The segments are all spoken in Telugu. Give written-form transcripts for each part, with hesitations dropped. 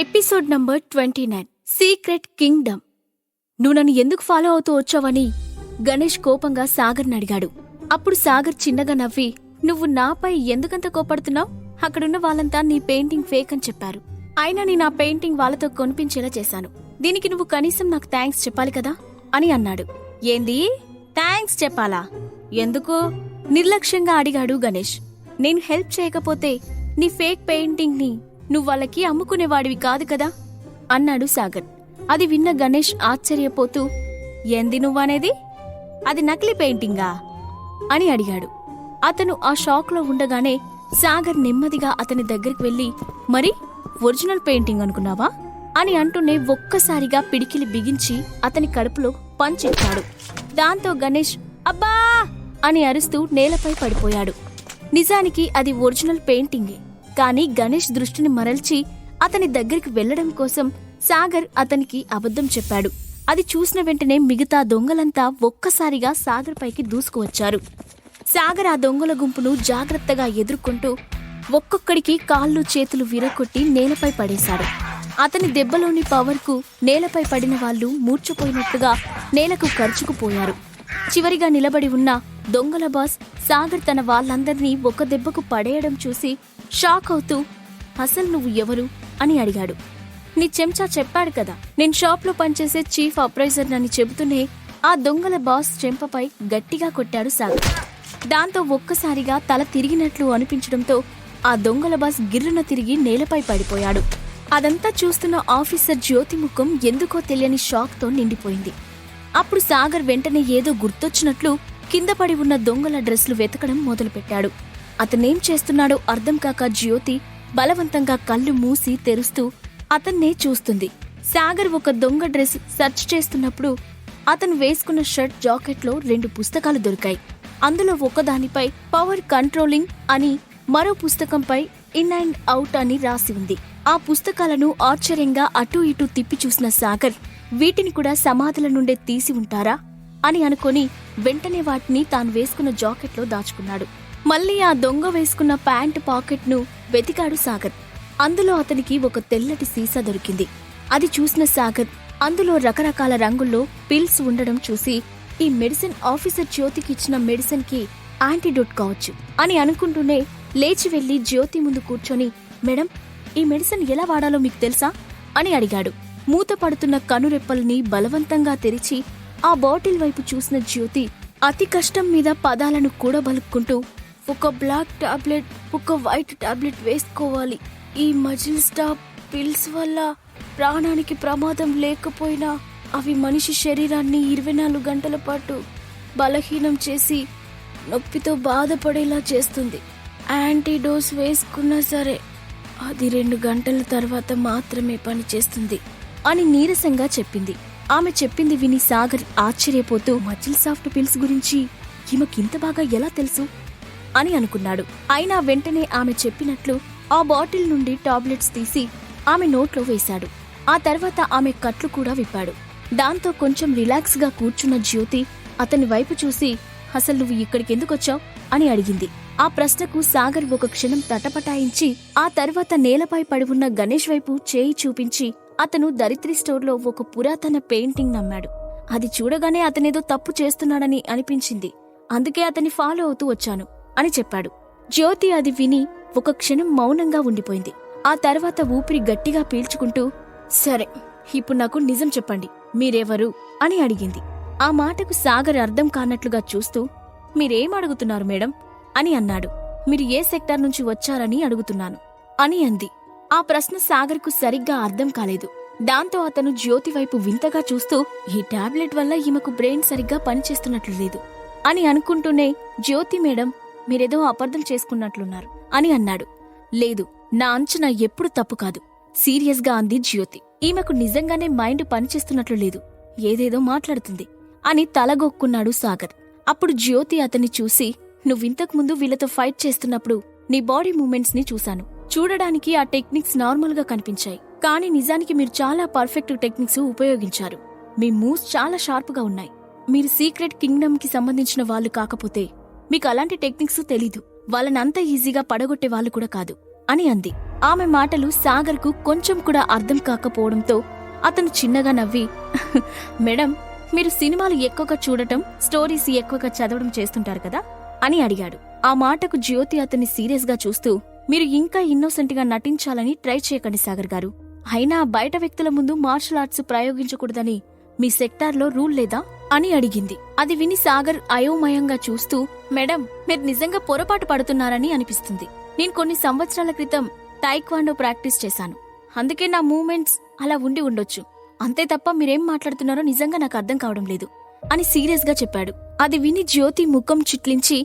Episode number 29 secret Kingdom. నువ్వు నన్ను ఎందుకు ఫాలో అవుతూ వచ్చావని గణేష్ కోపంగా సాగర్ని అడిగాడు. అప్పుడు సాగర్ చిన్నగా నవ్వి, నువ్వు నాపై ఎందుకంత కోపడుతున్నావు? అక్కడున్న వాళ్ళంతా నీ పెయింటింగ్ ఫేక్ అని చెప్పారు. అయినా నేను ఆ పెయింటింగ్ వాళ్ళతో కొనిపించేలా చేశాను. దీనికి నువ్వు కనీసం నాకు థ్యాంక్స్ చెప్పాలి కదా అని అన్నాడు. ఏంది థ్యాంక్స్ చెప్పాలా? ఎందుకు? నిర్లక్ష్యంగా అడిగాడు గణేష్. నేను హెల్ప్ చేయకపోతే నీ ఫేక్ పెయింటింగ్ ని నువ్వు వాళ్ళకి అమ్ముకునేవాడివి కాదు కదా అన్నాడు సాగర్. అది విన్న గణేష్ ఆశ్చర్యపోతూ, ఏంది నువ్వనేది? అది నకిలీ పెయింటింగా అని అడిగాడు. అతను ఆ షాక్లో ఉండగానే సాగర్ నెమ్మదిగా అతని దగ్గరికి వెళ్లి, మరి ఒరిజినల్ పెయింటింగ్ అనుకున్నావా అని అంటూనే ఒక్కసారిగా పిడికిలి బిగించి అతని కడుపులో పంచిచ్చాడు. దాంతో గణేష్ అబ్బా అని అరుస్తూ నేలపై పడిపోయాడు. నిజానికి అది ఒరిజినల్ పెయింటింగే. కాని గణేష్ దృష్టిని మరల్చి అతని దగ్గరికి వెళ్లడం కోసం సాగర్ అతనికి అబద్ధం చెప్పాడు. అది చూసిన వెంటనే మిగతా దొంగలంతా ఒక్కసారిగా సాగర్ పైకి దూసుకువచ్చారు. సాగర్ ఆ దొంగల గుంపును జాగ్రత్తగా ఎదుర్కొంటూ ఒక్కొక్కడికి కాళ్ళు చేతులు విరగొట్టి నేలపై పడేశాడు. అతని దెబ్బలోని పవర్కు నేలపై పడిన వాళ్లు మూర్ఛపోయినట్టుగా నేలకు కరుచుకుపోయారు. చివరిగా నిలబడి ఉన్న దొంగల బాస్ సాగర్ తన వాళ్ళందర్నీ ఒక దెబ్బకు పడేయడం చూసి షాక్ అవుతూ, అసలు నువ్వు ఎవరు అని అడిగాడు. నీ చెంచా చెప్పాడు కదా నేను షాప్లో పనిచేసే చీఫ్ అప్రైజర్ అని చెబుతూనే ఆ దొంగల బాస్ చెంపపై గట్టిగా కొట్టాడు సాగర్. దాంతో ఒక్కసారిగా తల తిరిగినట్లు అనిపించడంతో ఆ దొంగల బాస్ గిర్రున తిరిగి నేలపై పడిపోయాడు. అదంతా చూస్తున్న ఆఫీసర్ జ్యోతి ముఖం ఎందుకో తెలియని షాక్తో నిండిపోయింది. అప్పుడు సాగర్ వెంటనే ఏదో గుర్తొచ్చినట్లు కింద పడి ఉన్న దొంగల డ్రెస్లు వెతకడం మొదలుపెట్టాడు. అతనేం చేస్తున్నాడో అర్థం కాక జ్యోతి బలవంతంగా కళ్ళు మూసి తెరుస్తూ అతన్నే చూస్తుంది. సాగర్ ఒక దొంగ డ్రెస్ సెర్చ్ చేస్తున్నప్పుడు అతను వేసుకున్న షర్ట్ జాకెట్లో 2 పుస్తకాలు దొరికాయి. అందులో ఒకదానిపై పవర్ కంట్రోలింగ్ అని, మరో పుస్తకంపై ఇన్ అండ్ అవుట్ అని రాసి ఉంది. ఆ పుస్తకాలను ఆశ్చర్యంగా అటూ ఇటూ తిప్పి చూసిన సాగర్ వీటిని కూడా సమాధుల నుండే తీసి ఉంటారా అని అనుకొని వెంటనే వాటిని తాను వేసుకున్న జాకెట్లో దాచుకున్నాడు. మళ్లీ ఆ దొంగ వేసుకున్న ప్యాంటు పాకెట్ను వెతికాడు సాగర్. అందులో అతనికి ఒక తెల్లటి సీసా దొరికింది. అది చూసిన సాగర్ అందులో రకరకాల రంగుల్లో పిల్స్ ఉండడం చూసి, ఈ మెడిసిన్ ఆఫీసర్ జ్యోతికి ఇచ్చిన మెడిసిన్ కి యాంటీడోట్ కావచ్చు అని అనుకుంటూనే లేచి వెళ్లి జ్యోతి ముందు కూర్చొని, మేడం ఈ మెడిసిన్ ఎలా వాడాలో మీకు తెలుసా అని అడిగాడు. మూత పడుతున్న కనురెప్పల్ని బలవంతంగా తెరిచి ఆ బాటిల్ వైపు చూసిన జ్యోతి అతి కష్టం మీద పదాలను కూడబలుక్కుంటూ, ఒక బ్లాక్ టాబ్లెట్, ఒక వైట్ టాబ్లెట్ వేసుకోవాలి. ఈ మజిల్ స్టాప్ పిల్స్ వల్ల ప్రాణానికి ప్రమాదం లేకపోయినా అవి మనిషి శరీరాన్ని 24 గంటల పాటు బలహీనం చేసి నొప్పితో బాధపడేలా చేస్తుంది. యాంటీడోస్ వేసుకున్నా సరే అది 2 గంటల తర్వాత మాత్రమే పనిచేస్తుంది అని నీరసంగా చెప్పింది. ఆమె చెప్పింది విని సాగర్ ఆశ్చర్యపోతూ, మజిల్ సాఫ్ట్ పిల్స్ గురించి ఈమెకింత బాగా ఎలా తెలుసు అని అనుకున్నాడు. అయినా వెంటనే ఆమె చెప్పినట్లు ఆ బాటిల్ నుండి టాబ్లెట్స్ తీసి ఆమె నోట్లో వేశాడు. ఆ తర్వాత ఆమె కట్లు కూడా విప్పాడు. దాంతో కొంచెం రిలాక్స్ గా కూర్చున్న జ్యోతి అతని వైపు చూసి, అసలు నువ్వు ఇక్కడికెందుకొచ్చావు అని అడిగింది. ఆ ప్రశ్నకు సాగర్ ఒక క్షణం తటపటాయించి ఆ తర్వాత నేలపై పడి ఉన్న గణేష్ వైపు చేయి చూపించి, అతను దరిద్రి స్టోర్లో ఒక పురాతన పెయింటింగ్ నమ్మాడు. అది చూడగానే అతనేదో తప్పు చేస్తున్నాడని అనిపించింది. అందుకే అతన్ని ఫాలో అవుతూ వచ్చాను అని చెప్పాడు. జ్యోతి అది విని ఒక క్షణం మౌనంగా ఉండిపోయింది. ఆ తర్వాత ఊపిరి గట్టిగా పీల్చుకుంటూ, సరే ఇప్పుడు నాకు నిజం చెప్పండి, మీరెవరు అని అడిగింది. ఆ మాటకు సాగర్ అర్థం కానట్లుగా చూస్తూ, మీరేం అడుగుతున్నారు మేడం అని అన్నాడు. మీరు ఏ సెక్టార్ నుంచి వచ్చారని అడుగుతున్నాను అని అంది. ఆ ప్రశ్న సాగర్కు సరిగ్గా అర్థం కాలేదు. దాంతో అతను జ్యోతి వైపు వింతగా చూస్తూ, ఈ టాబ్లెట్ వల్ల ఈమెకు బ్రెయిన్ సరిగ్గా పనిచేస్తున్నట్లు లేదు అని అనుకుంటూనే, జ్యోతి మేడం మీరేదో అపార్థం చేసుకున్నట్లున్నారు అని అన్నాడు. లేదు, నా అంచనా ఎప్పుడు తప్పు కాదు సీరియస్ గా అంది జ్యోతి. ఈమెకు నిజంగానే మైండ్ పనిచేస్తున్నట్లు లేదు, ఏదేదో మాట్లాడుతుంది అని తలగొక్కున్నాడు సాగర్. అప్పుడు జ్యోతి అతన్ని చూసి, నువ్వింతకు ముందు వీళ్లతో ఫైట్ చేస్తున్నప్పుడు నీ బాడీ మూమెంట్స్ ని చూశాను. చూడడానికి ఆ టెక్నిక్స్ నార్మల్ గా కనిపించాయి, కానీ నిజానికి మీరు చాలా పర్ఫెక్ట్ టెక్నిక్స్ ఉపయోగించారు. మీ మూవ్స్ చాలా షార్ప్ గా ఉన్నాయి. మీరు సీక్రెట్ కింగ్డమ్ కి సంబంధించిన వాళ్ళు కాకపోతే మీకు అలాంటి టెక్నిక్స్ తెలీదు. వాళ్ళనంత ఈజీగా పడగొట్టే వాళ్ళు కూడా కాదు అని అంది. ఆమె మాటలు సాగర్కు కొంచెం కూడా అర్థం కాకపోవడంతో అతను చిన్నగా నవ్వి, మేడం, మీరు సినిమాలు ఎక్కువగా చూడటం, స్టోరీస్ ఎక్కువగా చదవడం చేస్తుంటారు కదా అని అడిగాడు. ఆ మాటకు జ్యోతి అతన్ని సీరియస్గా చూస్తూ, మీరు ఇంకా ఇన్నోసెంట్గా నటించాలని ట్రై చేయకండి సాగర్ గారు. అయినా బయట వ్యక్తుల ముందు మార్షల్ ఆర్ట్స్ ప్రయోగించకూడదని మీ సెక్టార్లో రూల్ లేదా అని అడిగింది. అది విని సాగర్ అయోమయంగా చూస్తూ, మేడం, మీరు నిజంగా పొరపాటు పడుతున్నారని అనిపిస్తుంది. నేను కొన్ని సంవత్సరాల క్రితం టైక్వాండో ప్రాక్టీస్ చేశాను. అందుకే నా మూమెంట్స్ అలా ఉండి ఉండొచ్చు. అంతే తప్ప మీరేం మాట్లాడుతున్నారో నిజంగా నాకు అర్థం కావడం లేదు అని సీరియస్గా చెప్పాడు. అది విని జ్యోతి ముఖం చిట్లించి,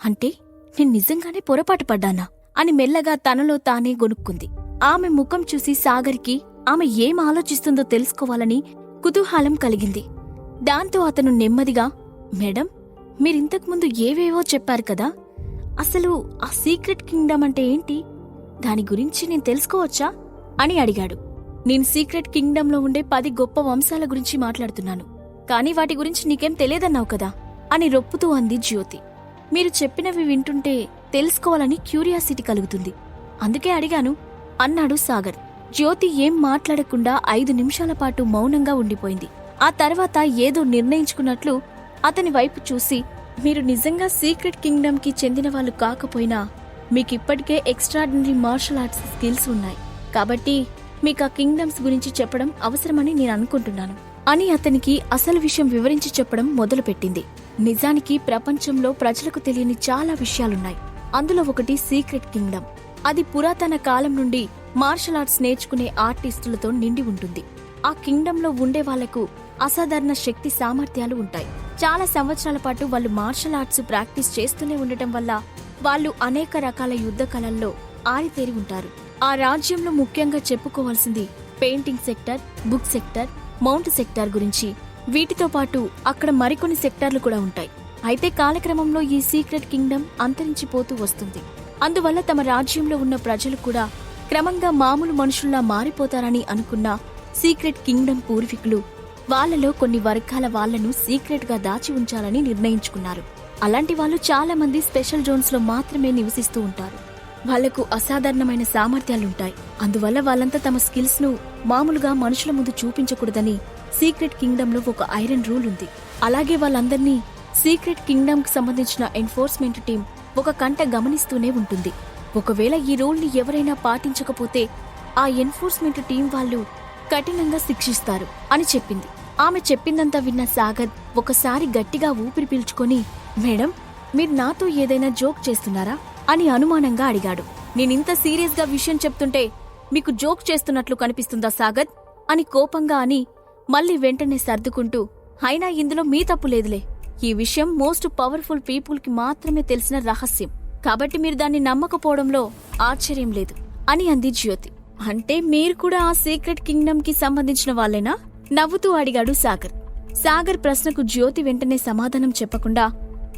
అంటే నేను నిజంగానే పొరపాటు పడ్డానా అని మెల్లగా తనలో తానే గొనుక్కుంది. ఆమె ముఖం చూసి సాగర్కి ఆమె ఏం ఆలోచిస్తుందో తెలుసుకోవాలని కుతూహలం కలిగింది. దాంతో అతను నెమ్మదిగా, మేడం, మీరింతకుముందు ఏవేవో చెప్పారు కదా, అసలు ఆ సీక్రెట్ కింగ్డమ్ అంటే ఏంటి? దాని గురించి నేను తెలుసుకోవచ్చా అని అడిగాడు. నేను సీక్రెట్ కింగ్డమ్లో ఉండే 10 గొప్ప వంశాల గురించి మాట్లాడుతున్నాను. కానీ వాటి గురించి నీకేం తెలియదన్నావు కదా అని రొప్పుతూ అంది జ్యోతి. మీరు చెప్పినవి వింటుంటే తెలుసుకోవాలని క్యూరియాసిటీ కలుగుతుంది, అందుకే అడిగాను అన్నాడు సాగర్. జ్యోతి ఏం మాట్లాడకుండా 5 నిమిషాల పాటు మౌనంగా ఉండిపోయింది. ఆ తర్వాత ఏదో నిర్ణయించుకున్నట్లు అతని వైపు చూసి, మీరు నిజంగా సీక్రెట్ కింగ్డమ్కి చెందిన వాళ్ళు కాకపోయినా మీకిప్పటికే ఎక్స్ట్రాడినరీ మార్షల్ ఆర్ట్స్ స్కిల్స్ ఉన్నాయి. కాబట్టి మీకు ఆ కింగ్డమ్స్ గురించి చెప్పడం అవసరమని నేను అనుకుంటున్నాను అని అతనికి అసలు విషయం వివరించి చెప్పడం మొదలుపెట్టింది. నిజానికి ప్రపంచంలో ప్రజలకు తెలియని చాలా విషయాలున్నాయి. అందులో ఒకటి సీక్రెట్ కింగ్డమ్. అది పురాతన కాలం నుండి మార్షల్ ఆర్ట్స్ నేర్చుకునే ఆర్టిస్టులతో నిండి ఉంటుంది. ఆ కింగ్డమ్లో ఉండే వాళ్లకు అసాధారణ శక్తి సామర్థ్యాలు ఉంటాయి. చాలా సంవత్సరాల పాటు వాళ్ళు మార్షల్ ఆర్ట్స్ ప్రాక్టీస్ చేస్తూనే ఉండటం వల్ల వాళ్ళు అనేక రకాల యుద్ధ కళల్లో ఆరితేరి ఉంటారు. ఆ రాజ్యంలో ముఖ్యంగా చెప్పుకోవాల్సింది painting sector, book sector, mount sector గురించి. వీటితో పాటు అక్కడ మరికొన్ని సెక్టార్లు కూడా ఉంటాయి. అయితే కాలక్రమంలో ఈ సీక్రెట్ కింగ్డమ్ అంతరించిపోతూ వస్తుంది. అందువల్ల తమ రాజ్యంలో ఉన్న ప్రజలు కూడా క్రమంగా మామూలు మనుషుల్లా మారిపోతారని అనుకున్న సీక్రెట్ కింగ్డమ్ పూర్వీకులు వాళ్లలో కొన్ని వర్గాల వాళ్లను సీక్రెట్ గా దాచి ఉంచాలని నిర్ణయించుకున్నారు. అలాంటి వాళ్ళు చాలా మంది స్పెషల్ జోన్స్ లో మాత్రమే నివసిస్తూ ఉంటారు. వాళ్లకు అసాధారణమైన సామర్థ్యాలుంటాయి. అందువల్ల వాళ్ళంతా తమ స్కిల్స్ ను మామూలుగా మనుషుల ముందు చూపించకూడదని సీక్రెట్ కింగ్డమ్ లో ఒక ఐరన్ రూల్ ఉంది. అలాగే వాళ్ళందర్నీ సీక్రెట్ కింగ్డమ్ కు సంబంధించిన ఎన్ఫోర్స్మెంట్ టీం ఒక కంట గమనిస్తూనే ఉంటుంది. ఒకవేళ ఈ రూల్ ని ఎవరైనా పాటించకపోతే ఆ ఎన్ఫోర్స్మెంట్ టీం వాళ్ళు కఠినంగా శిక్షిస్తారు అని చెప్పింది. ఆమె చెప్పిందంతా విన్న సాగర్ ఒకసారి గట్టిగా ఊపిరి పీల్చుకొని, మేడం, మీరు నాతో ఏదైనా జోక్ చేస్తున్నారా అని అనుమానంగా అడిగాడు. నేనింత సీరియస్ గా విషయం చెప్తుంటే మీకు జోక్ చేస్తున్నట్లు కనిపిస్తుందా సాగర్ అని కోపంగా అని మళ్ళీ వెంటనే సర్దుకుంటూ, అయినా ఇందులో మీ తప్పు లేదులే. ఈ విషయం మోస్ట్ పవర్ఫుల్ పీపుల్ కి మాత్రమే తెలిసిన రహస్యం. కాబట్టి మీరు దాన్ని నమ్మకపోవడంలో ఆశ్చర్యం లేదు అని అంది జ్యోతి. అంటే మీరు కూడా ఆ సీక్రెట్ కింగ్డమ్ కి సంబంధించిన వాళ్ళేనా నవ్వుతూ అడిగాడు సాగర్. సాగర్ ప్రశ్నకు జ్యోతి వెంటనే సమాధానం చెప్పకుండా,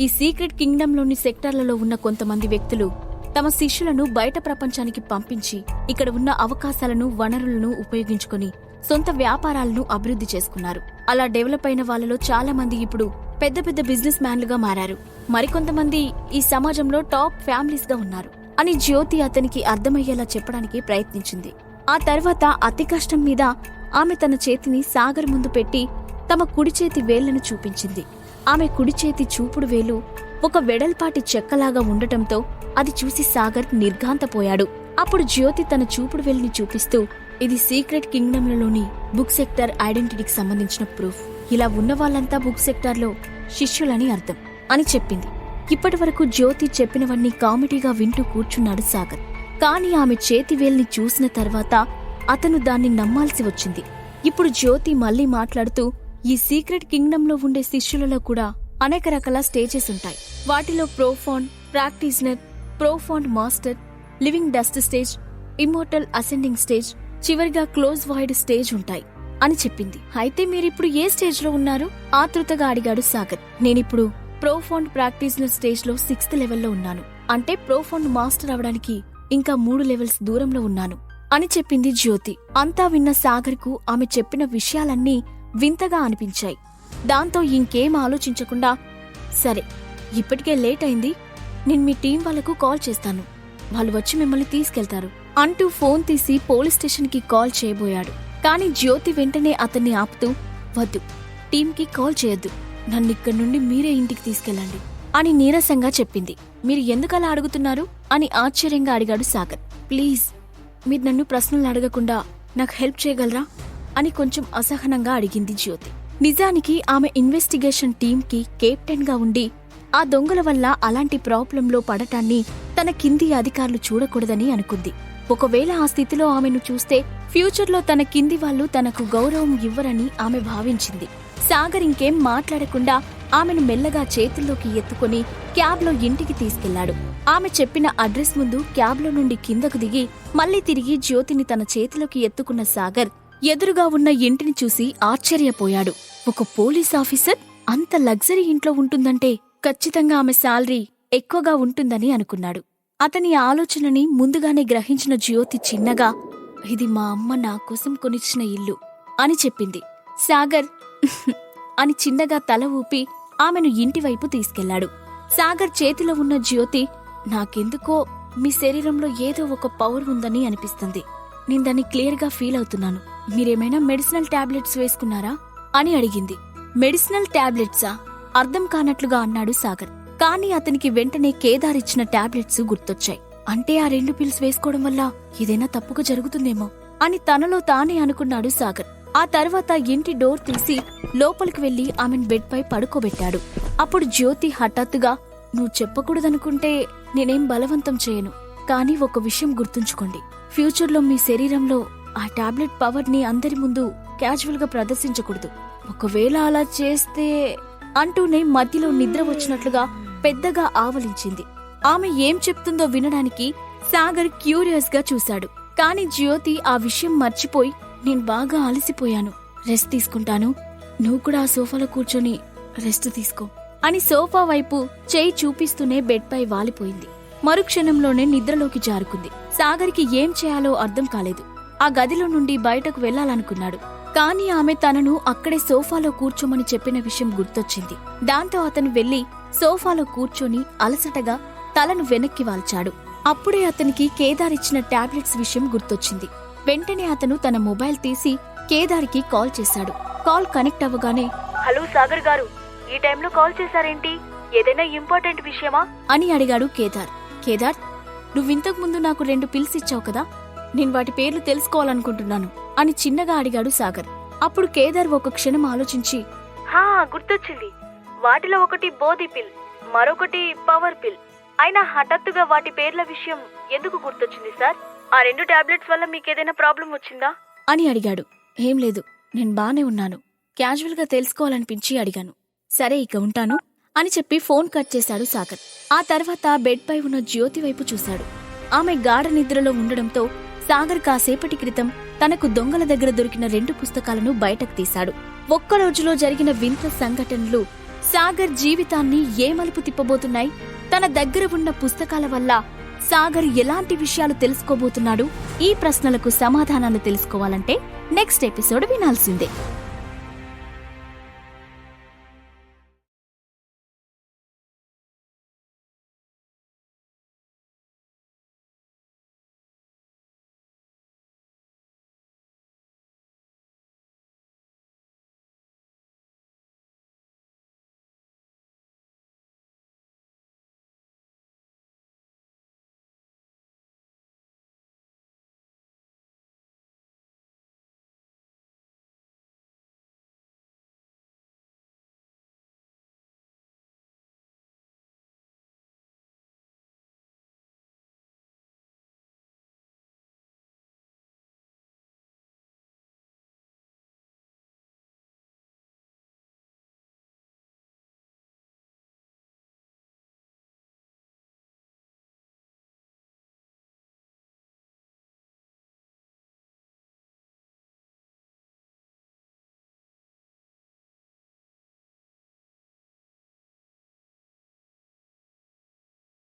ఈ సీక్రెట్ కింగ్డమ్ లోని సెక్టార్లలో ఉన్న కొంతమంది వ్యక్తులు తమ శిష్యులను బయట ప్రపంచానికి పంపించి ఇక్కడ ఉన్న అవకాశాలను, వనరులను ఉపయోగించుకుని సొంత వ్యాపారాలను అభివృద్ధి చేసుకున్నారు. అలా డెవలప్ అయిన వాళ్లలో చాలా మంది ఇప్పుడు పెద్ద పెద్ద బిజినెస్ మ్యాన్లుగా మారారు. మరికొంతమంది ఈ సమాజంలో టాప్ ఫ్యామిలీస్ గా ఉన్నారు అని జ్యోతి అతనికి అర్థమయ్యేలా చెప్పడానికి ప్రయత్నించింది. ఆ తర్వాత అతి కష్టం మీద ఆమె తన చేతిని సాగర్ ముందు పెట్టి తమ కుడి చేతి వేళ్లను చూపించింది. ఆమె కుడి చేతి చూపుడు వేలు ఒక వెడల్పాటి చెక్కలాగా ఉండటంతో అది చూసి సాగర్ నిర్ఘాంతపోయాడు. అప్పుడు జ్యోతి తన చూపుడు వేలుని చూపిస్తూ, ఇది సీక్రెట్ కింగ్డమ్లలోని బుక్ సెక్టార్ ఐడెంటిటీకి సంబంధించిన ప్రూఫ్. ఇలా ఉన్న వాళ్ళంతా బుక్ సెక్టార్లో శిష్యులని అర్థం అని చెప్పింది. ఇప్పటివరకు జ్యోతి చెప్పినవన్నీ కామెడీగా వింటూ కూర్చున్నాడు సాగర్. కాని ఆమె చేతివేల్ని చూసిన తర్వాత అతను దాన్ని నమ్మాల్సి వచ్చింది. ఇప్పుడు జ్యోతి మళ్లీ మాట్లాడుతూ, ఈ సీక్రెట్ కింగ్డమ్లో ఉండే శిష్యులలో కూడా అనేక రకాల స్టేజెస్ ఉంటాయి. వాటిలో profound, practitioner, profound master, living dust stage, immortal ascending stage, చివరిగా క్లోజ్ వాయిడ్ స్టేజ్ ఉంటాయి అని చెప్పింది. అయితే మీరిప్పుడు ఏ స్టేజ్ లో ఉన్నారు ఆతృతగా అడిగాడు సాగర్. నేనిప్పుడు ప్రోఫాండ్ ప్రాక్టీషనర్ స్టేజ్ లో 6th లెవెల్లో ఉన్నాను. అంటే ప్రోఫాండ్ మాస్టర్ అవడానికి ఇంకా 3 లెవెల్స్ దూరంలో ఉన్నాను అని చెప్పింది జ్యోతి. అంతా విన్న సాగర్ కు ఆమె చెప్పిన విషయాలన్నీ వింతగా అనిపించాయి. దాంతో ఇంకేం ఆలోచించకుండా, సరే, ఇప్పటికే లేట్ అయింది, నేను మీ టీం వాళ్లకు కాల్ చేస్తాను, వాళ్ళు వచ్చి మిమ్మల్ని తీసుకెళ్తారు అంటూ ఫోన్ తీసి పోలీస్ స్టేషన్కి కాల్ చేయబోయాడు. కాని జ్యోతి వెంటనే అతన్ని ఆపుతూ, వద్దు, టీంకి కాల్ చేయొద్దు, నన్నిక్కడి నుండి మీరే ఇంటికి తీసుకెళ్ళండి అని నీరసంగా చెప్పింది. మీరు ఎందుకలా అడుగుతున్నారు అని ఆశ్చర్యంగా అడిగాడు సాగర్. ప్లీజ్, మీరు నన్ను ప్రశ్నలు అడగకుండా నాకు హెల్ప్ చేయగలరా అని కొంచెం అసహనంగా అడిగింది జ్యోతి. నిజానికి ఆమె ఇన్వెస్టిగేషన్ టీంకి కెప్టెన్గా ఉండి ఆ దొంగల వల్ల అలాంటి ప్రాబ్లంలో పడటాన్ని తన కింది అధికారులు చూడకూడదని అనుకుంది. ఒకవేళ ఆ స్థితిలో ఆమెను చూస్తే ఫ్యూచర్లో తన కింది వాళ్ళు తనకు గౌరవం ఇవ్వరని ఆమె భావించింది. సాగర్ ఇంకేం మాట్లాడకుండా ఆమెను మెల్లగా చేతుల్లోకి ఎత్తుకుని క్యాబ్లో ఇంటికి తీసుకెళ్లాడు. ఆమె చెప్పిన అడ్రస్ ముందు క్యాబ్లో నుండి కిందకు దిగి మళ్లీ తిరిగి జ్యోతిని తన చేతిలోకి ఎత్తుకున్న సాగర్ ఎదురుగా ఉన్న ఇంటిని చూసి ఆశ్చర్యపోయాడు. ఒక పోలీస్ ఆఫీసర్ అంత లగ్జరీ ఇంట్లో ఉంటుందంటే ఖచ్చితంగా ఆమె శాలరీ ఎక్కువగా ఉంటుందని అనుకున్నాడు. అతని ఆలోచనని ముందుగానే గ్రహించిన జ్యోతి చిన్నగా, ఇది మా అమ్మ నా కోసం కొనిచ్చిన ఇల్లు అని చెప్పింది. సాగర్ అని చిన్నగా తల ఊపి ఆమెను ఇంటివైపు తీసుకెళ్లాడు. సాగర్ చేతిలో ఉన్న జ్యోతి, నాకెందుకో మీ శరీరంలో ఏదో ఒక పవర్ ఉందని అనిపిస్తుంది. నేను దాన్ని క్లియర్గా ఫీల్ అవుతున్నాను. మీరేమైనా మెడిసినల్ టాబ్లెట్స్ వేసుకున్నారా అని అడిగింది. మెడిసినల్ టాబ్లెట్సా? అర్థం కానట్లుగా అన్నాడు సాగర్. కానీ అతనికి వెంటనే కేదార్ ఇచ్చిన టాబ్లెట్స్ గుర్తొచ్చాయి. అంటే ఆ 2 పిల్స్ వేసుకోవడం వల్ల ఏదైనా తప్పుగా జరుగుతుందేమో అని తనలో తానే అనుకున్నాడు సాగర్. ఆ తర్వాత ఇంటి డోర్ తీసి లోపలికి వెళ్లి ఆమెను బెడ్ పై పడుకోబెట్టాడు. అప్పుడు జ్యోతి హఠాత్తుగా, నువ్వు చెప్పకూడదనుకుంటే నేనేం బలవంతం చేయను, కానీ ఒక విషయం గుర్తుంచుకోండి, ఫ్యూచర్లో మీ శరీరంలో ఆ టాబ్లెట్ పవర్ ని అందరి ముందు క్యాజువల్ గా ప్రదర్శించకూడదు. ఒకవేళ అలా చేస్తే అంటూనే మధ్యలో నిద్ర వచ్చినట్లుగా పెద్దగా ఆవలించింది. ఆమె ఏం చెప్తుందో వినడానికి సాగర్ క్యూరియస్ గా చూశాడు. కాని జ్యోతి ఆ విషయం మర్చిపోయి, నేను బాగా అలసిపోయాను, రెస్ట్ తీసుకుంటాను, నువ్వు కూడా ఆ సోఫాలో కూర్చొని రెస్ట్ తీసుకో అని సోఫా వైపు చేయి చూపిస్తూనే బెడ్ పై వాలిపోయింది. మరుక్షణంలోనే నిద్రలోకి జారుకుంది. సాగర్కి ఏం చేయాలో అర్థం కాలేదు. ఆ గదిలో నుండి బయటకు వెళ్లాలనుకున్నాడు. కాని ఆమె తనను అక్కడే సోఫాలో కూర్చోమని చెప్పిన విషయం గుర్తొచ్చింది. దాంతో అతను వెళ్లి సోఫాలో కూర్చొని అలసటగా తలను వెనక్కి వాల్చాడు. అప్పుడే అతనికి కేదార్ ఇచ్చిన టాబ్లెట్స్ విషయం గుర్తొచ్చింది. వెంటనే అతను తన మొబైల్ తీసి కేదార్కి కాల్ చేశాడు. కాల్ కనెక్ట్ అవ్వగానే, హలో సాగర్ గారు, ఈ టైంలో కాల్ చేశారేంటి? ఏదైనా ఇంపార్టెంట్ విషయమా అని అడిగాడు కేదార్. కేదార్, నువ్వింతకు ముందు నాకు 2 పిల్స్ ఇచ్చావు కదా, నేను వాటి పేర్లు తెలుసుకోవాలనుకుంటున్నాను అని చిన్నగా అడిగాడు సాగర్. అప్పుడు కేదార్ ఒక క్షణం ఆలోచించి, హా, గుర్తొచ్చింది. వాటిలో ఒకటి బోధి పిల్, మరొకటి పవర్ పిల్. అయినా హఠాత్తుగా వాటి పేర్ల విషయం ఎందుకు గుర్తొచ్చింది సార్? ఆ 2 టాబ్లెట్స్ వల్ల మీకేదైనా ప్రాబ్లం వచ్చిందా అని అడిగాడు. ఏం లేదు, నేను బానే ఉన్నాను, క్యాజువల్ గా తెలుసుకోవాలనిపించి అడిగాను. సరే, ఇక ఉంటాను అని చెప్పి ఫోన్ కట్ చేశాడు సాగర్. ఆ తర్వాత బెడ్ పై ఉన్న జ్యోతి వైపు చూశాడు. ఆమె గాఢ నిద్రలో ఉండడంతో సాగర్ కాసేపటి క్రితం తనకు దొంగల దగ్గర దొరికిన 2 పుస్తకాలను బయటకు తీశాడు. ఒక్కరోజులో జరిగిన వింత సంఘటనలు సాగర్ జీవితాన్ని ఏ మలుపు తిప్పబోతున్నాయి? తన దగ్గర ఉన్న పుస్తకాల వల్ల సాగర్ ఎలాంటి విషయాలు తెలుసుకోబోతున్నాడు? ఈ ప్రశ్నలకు సమాధానాలు తెలుసుకోవాలంటే నెక్స్ట్ ఎపిసోడ్ వినాల్సిందే.